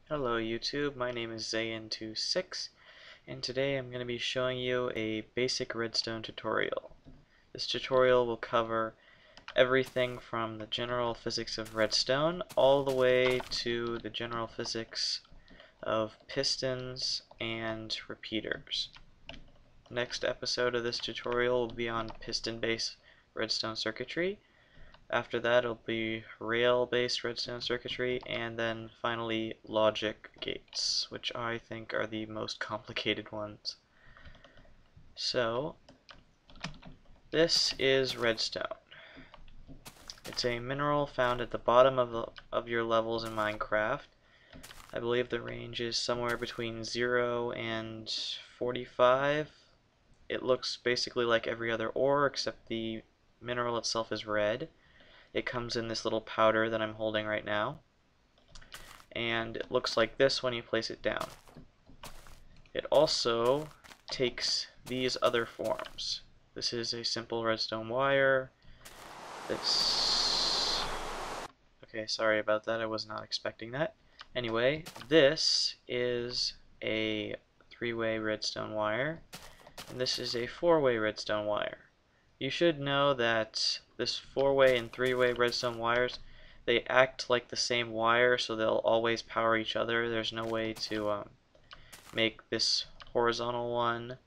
Hello YouTube, my name is Zayn26 and today I'm going to be showing you a basic redstone tutorial. This tutorial will cover everything from the general physics of redstone all the way to the general physics of pistons and repeaters. Next episode of this tutorial will be on piston-based redstone circuitry. After that it'll be rail-based redstone circuitry, and then finally logic gates, which I think are the most complicated ones. So, this is redstone. It's a mineral found at the bottom of your levels in Minecraft. I believe the range is somewhere between 0 and 45. It looks basically like every other ore, except the mineral itself is red. It comes in this little powder that I'm holding right now, and it looks like this when you place it down. It also takes these other forms. This is a simple redstone wire. Okay, sorry about that, I was not expecting that. Anyway, this is a three-way redstone wire, and this is a four-way redstone wire. You should know that this four-way and three-way redstone wires, they act like the same wire, so they'll always power each other. There's no way to make this horizontal one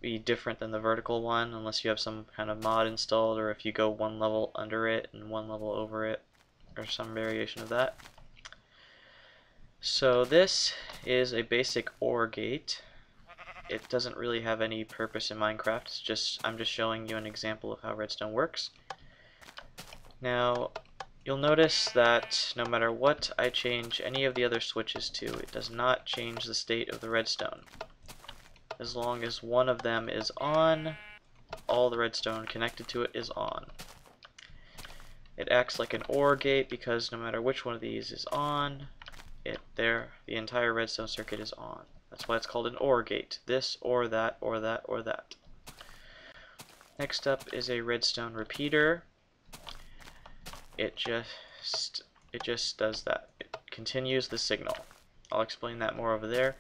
be different than the vertical one unless you have some kind of mod installed, or if you go one level under it and one level over it, or some variation of that. So this is a basic OR gate. It doesn't really have any purpose in Minecraft. I'm just showing you an example of how redstone works. Now, you'll notice that no matter what I change any of the other switches to, it does not change the state of the redstone. As long as one of them is on, all the redstone connected to it is on. It acts like an OR gate because no matter which one of these is on, the entire redstone circuit is on. That's why it's called an OR gate. This or that or that or that. Next up is a redstone repeater. It just does that. It continues the signal. I'll explain that more over there.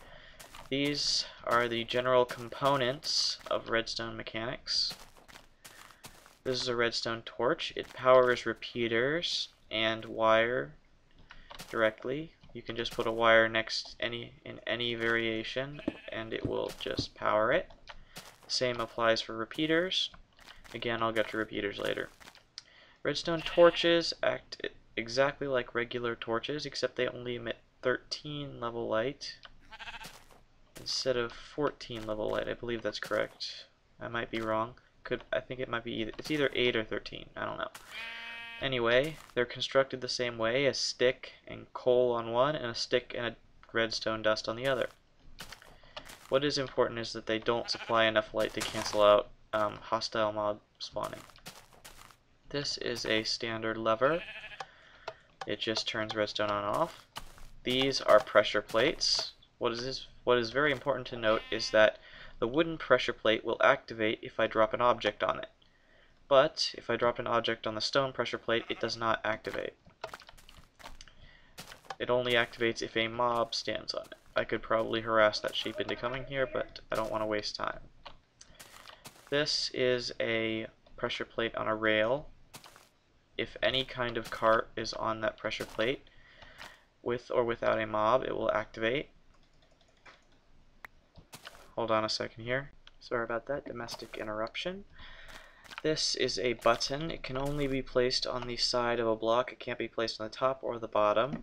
These are the general components of redstone mechanics. This is a redstone torch. It powers repeaters and wire directly. You can just put a wire in any variation and it will just power it. Same applies for repeaters. Again, I'll get to repeaters later. Redstone torches act exactly like regular torches, except they only emit 13 level light instead of 14 level light. I believe that's correct. I might be wrong. I think it might be it's either 8 or 13. I don't know. Anyway, they're constructed the same way: a stick and coal on one, and a stick and a redstone dust on the other. What is important is that they don't supply enough light to cancel out hostile mob spawning. This is a standard lever. It just turns redstone on and off. These are pressure plates. What is very important to note is that the wooden pressure plate will activate if I drop an object on it. But if I drop an object on the stone pressure plate, it does not activate. It only activates if a mob stands on it. I could probably harass that sheep into coming here, but I don't want to waste time. This is a pressure plate on a rail. If any kind of cart is on that pressure plate, with or without a mob, it will activate. Hold on a second here. Sorry about that, domestic interruption. This is a button. It can only be placed on the side of a block. It can't be placed on the top or the bottom.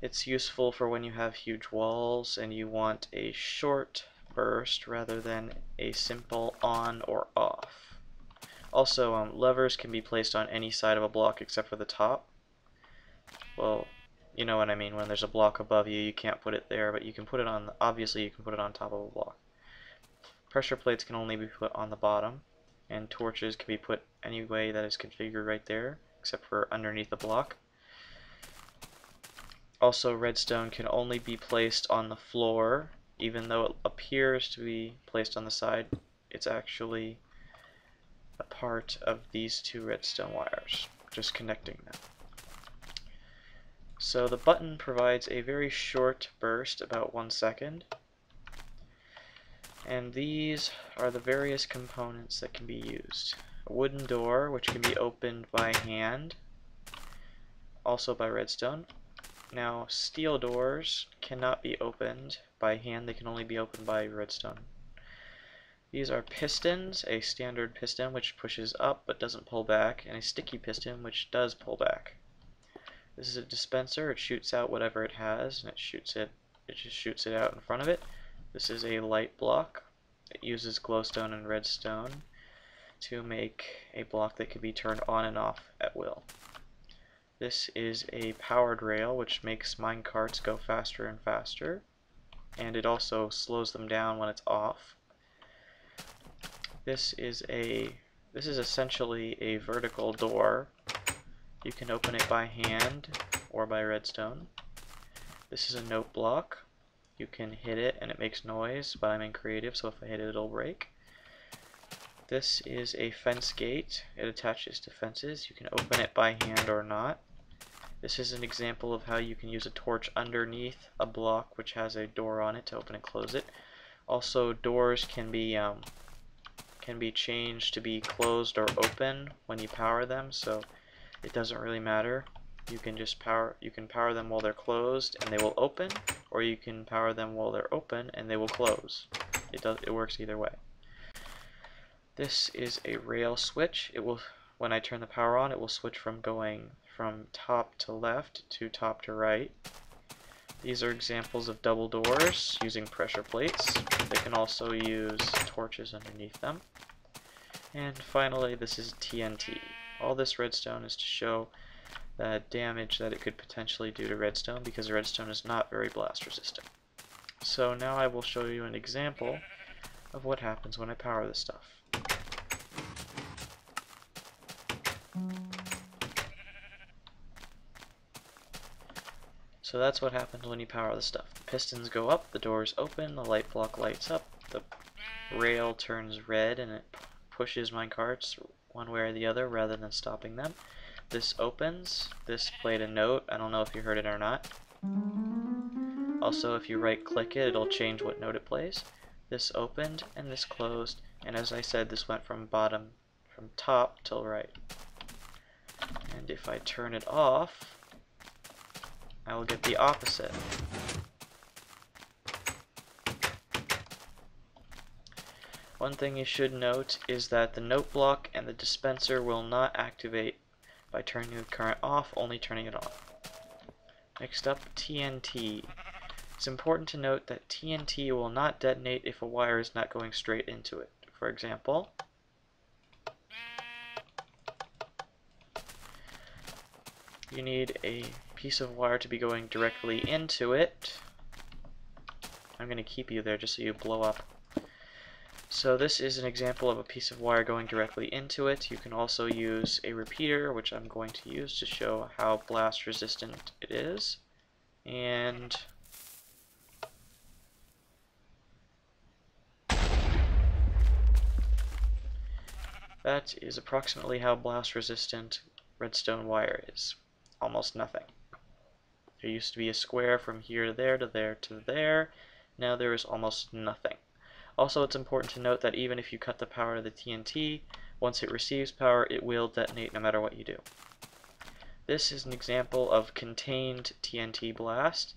It's useful for when you have huge walls and you want a short burst rather than a simple on or off. Also, levers can be placed on any side of a block except for the top. Well, you know what I mean. When there's a block above you, you can't put it there, but you can put it on, obviously you can put it on top of a block. Pressure plates can only be put on the bottom, and torches can be put any way that is configured right there, except for underneath the block. Also, redstone can only be placed on the floor. Even though it appears to be placed on the side, it's actually a part of these two redstone wires, just connecting them. So the button provides a very short burst, about 1 second, and these are the various components that can be used. A wooden door, which can be opened by hand, also by redstone. Now, steel doors cannot be opened by hand, they can only be opened by redstone. These are pistons, a standard piston which pushes up but doesn't pull back, and a sticky piston which does pull back. This is a dispenser, it shoots out whatever it has, and it just shoots it out in front of it. This is a light block. It uses glowstone and redstone to make a block that can be turned on and off at will. This is a powered rail which makes minecarts go faster and faster, and it also slows them down when it's off. This is essentially a vertical door. You can open it by hand or by redstone. This is a note block. You can hit it and it makes noise, but I'm in creative, so if I hit it, it'll break. This is a fence gate. It attaches to fences. You can open it by hand or not. This is an example of how you can use a torch underneath a block which has a door on it to open and close it. Also, doors can be changed to be closed or open when you power them, so it doesn't really matter. You can power them while they're closed and they will open, or you can power them while they're open and they will close. It works either way. This is a rail switch. When I turn the power on, it will switch from going from top to left to top to right. These are examples of double doors using pressure plates. They can also use torches underneath them. And finally, this is TNT. All this redstone is to show the damage that it could potentially do to redstone, because redstone is not very blast resistant. So now I will show you an example of what happens when I power this stuff. So that's what happens when you power the stuff. The pistons go up, the doors open, the light block lights up, the rail turns red, and it pushes minecarts one way or the other rather than stopping them. This opens. This played a note. I don't know if you heard it or not. Also, if you right click it, it'll change what note it plays. This opened and this closed, and as I said, this went from top till right. And if I turn it off, I will get the opposite. One thing you should note is that the note block and the dispenser will not activate by turning the current off, only turning it on. Next up, TNT. It's important to note that TNT will not detonate if a wire is not going straight into it. For example, you need a piece of wire to be going directly into it. I'm going to keep you there just so you blow up. So this is an example of a piece of wire going directly into it. You can also use a repeater, which I'm going to use to show how blast resistant it is. And that is approximately how blast resistant redstone wire is. Almost nothing. There used to be a square from here to there to there to there. Now there is almost nothing. Also, it's important to note that even if you cut the power to the TNT, once it receives power, it will detonate no matter what you do. This is an example of contained TNT blast.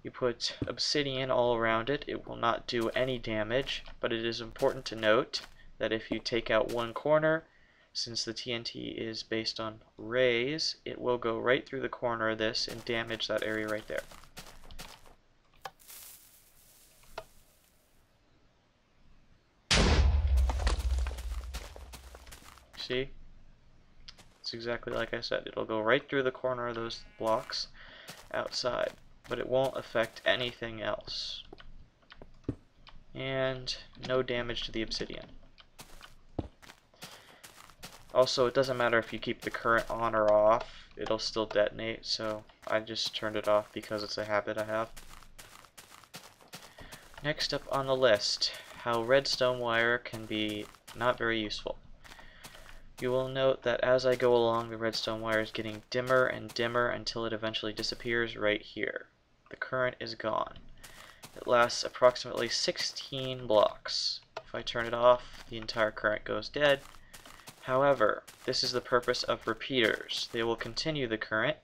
You put obsidian all around it. It will not do any damage, but it is important to note that if you take out one corner, since the TNT is based on rays, it will go right through the corner of this and damage that area right there. See? It's exactly like I said. It'll go right through the corner of those blocks outside, but it won't affect anything else. And no damage to the obsidian. Also, it doesn't matter if you keep the current on or off, it'll still detonate, so I just turned it off because it's a habit I have. Next up on the list, how redstone wire can be not very useful. you will note that as I go along, the redstone wire is getting dimmer and dimmer until it eventually disappears right here. The current is gone. It lasts approximately 16 blocks. If I turn it off, the entire current goes dead. However, this is the purpose of repeaters. They will continue the current.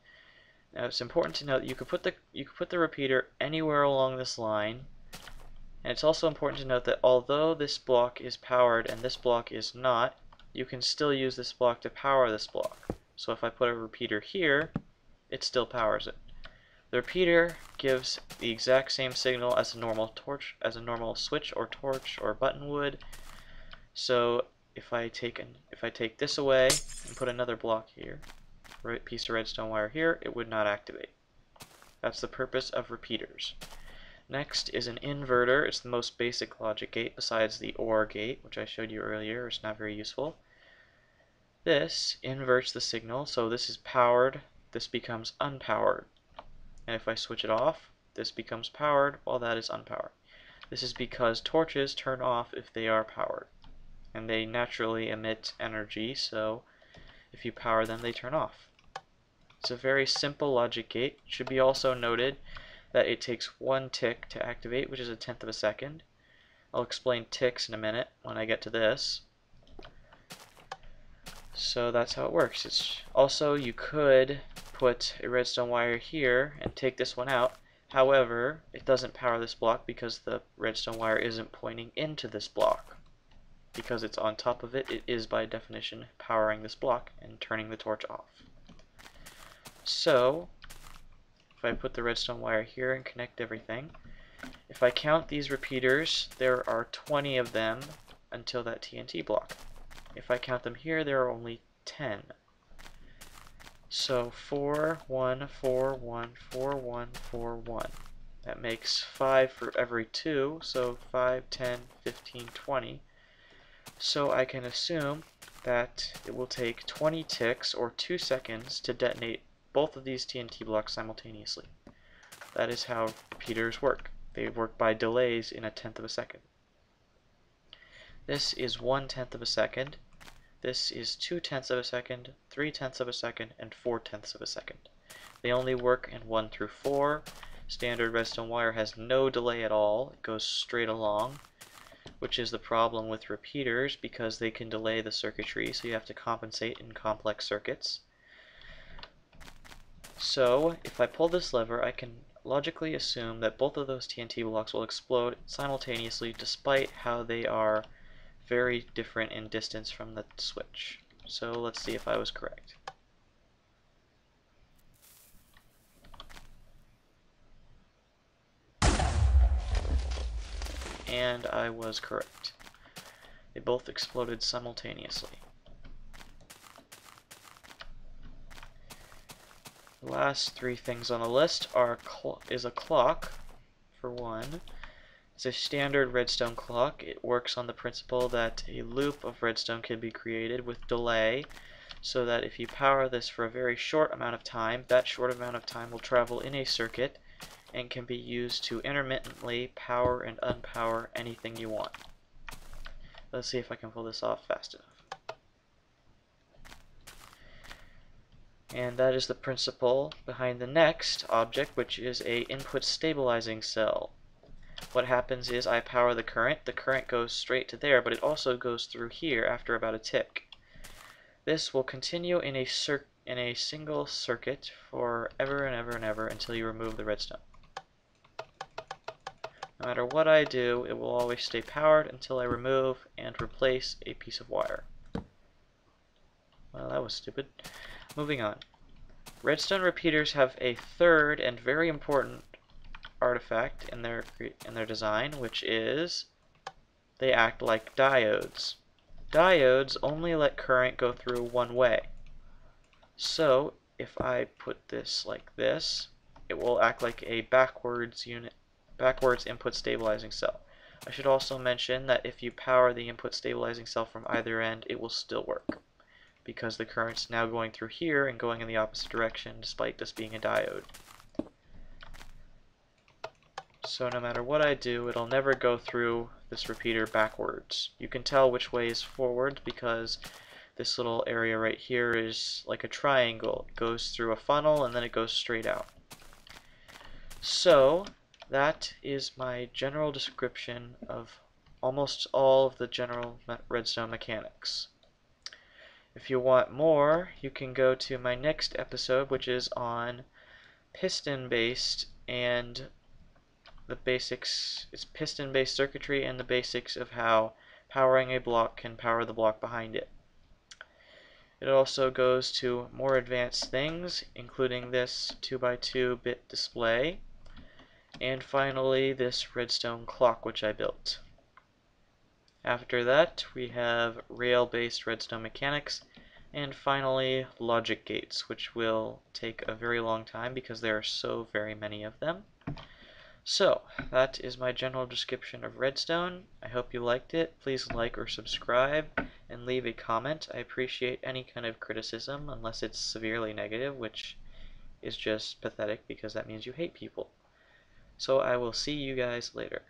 Now it's important to note that you could put the repeater anywhere along this line. And it's also important to note that although this block is powered and this block is not, you can still use this block to power this block. So if I put a repeater here, it still powers it. The repeater gives the exact same signal as a normal switch or torch or button would. So if I take this away and put another block here, piece of redstone wire here, it would not activate. That's the purpose of repeaters. Next is an inverter. It's the most basic logic gate besides the OR gate, which I showed you earlier. It's not very useful. This inverts the signal, so this is powered, this becomes unpowered. And if I switch it off, this becomes powered while that is unpowered. This is because torches turn off if they are powered. And they naturally emit energy, so if you power them, they turn off. It's a very simple logic gate. It should be also noted that it takes 1 tick to activate, which is 1/10 of a second. I'll explain ticks in a minute when I get to this. So that's how it works. It's also, you could put a redstone wire here and take this one out. However, it doesn't power this block because the redstone wire isn't pointing into this block. Because it's on top of it, it is by definition powering this block and turning the torch off. So if I put the redstone wire here and connect everything, if I count these repeaters, there are 20 of them until that TNT block. If I count them here, there are only 10. So 4, 1, 4, 1, 4, 1, 4, 1. That makes 5 for every 2, so 5, 10, 15, 20. So I can assume that it will take 20 ticks or 2 seconds to detonate both of these TNT blocks simultaneously. That is how repeaters work. They work by delays in 1/10 of a second. This is 1/10 of a second. This is 2/10 of a second, 3/10 of a second, and 4/10 of a second. They only work in 1 through 4. Standard redstone wire has no delay at all. It goes straight along, which is the problem with repeaters because they can delay the circuitry, so you have to compensate in complex circuits. So if I pull this lever, I can logically assume that both of those TNT blocks will explode simultaneously despite how they are very different in distance from the switch. So let's see if I was correct. And I was correct. They both exploded simultaneously. The last 3 things on the list is a clock, for one. It's a standard redstone clock. It works on the principle that a loop of redstone can be created with delay, so that if you power this for a very short amount of time, that short amount of time will travel in a circuit and can be used to intermittently power and unpower anything you want. Let's see if I can pull this off fast enough. And that is the principle behind the next object, which is a input stabilizing cell. What happens is I power the current goes straight to there, but it also goes through here after about a tick. This will continue in a single circuit for ever and ever and ever until you remove the redstone. No matter what I do, it will always stay powered until I remove and replace a piece of wire. Well, that was stupid. Moving on. Redstone repeaters have a third and very important artifact in their design, which is they act like diodes. Diodes only let current go through one way. So if I put this like this, it will act like a backwards input stabilizing cell. I should also mention that if you power the input stabilizing cell from either end, it will still work, because the current's now going through here and going in the opposite direction despite this being a diode. So no matter what I do, it'll never go through this repeater backwards. You can tell which way is forward because this little area right here is like a triangle. It goes through a funnel and then it goes straight out. So that is my general description of almost all of the general redstone mechanics. If you want more, you can go to my next episode, which is on piston-based and the basics. It's piston-based circuitry and the basics of how powering a block can power the block behind it. It also goes to more advanced things, including this 2x2 bit display, and finally this redstone clock which I built. After that we have rail-based redstone mechanics, and finally logic gates, which will take a very long time because there are so very many of them. So that is my general description of redstone. I hope you liked it. Please like or subscribe and leave a comment. I appreciate any kind of criticism, unless it's severely negative, which is just pathetic because that means you hate people. So I will see you guys later.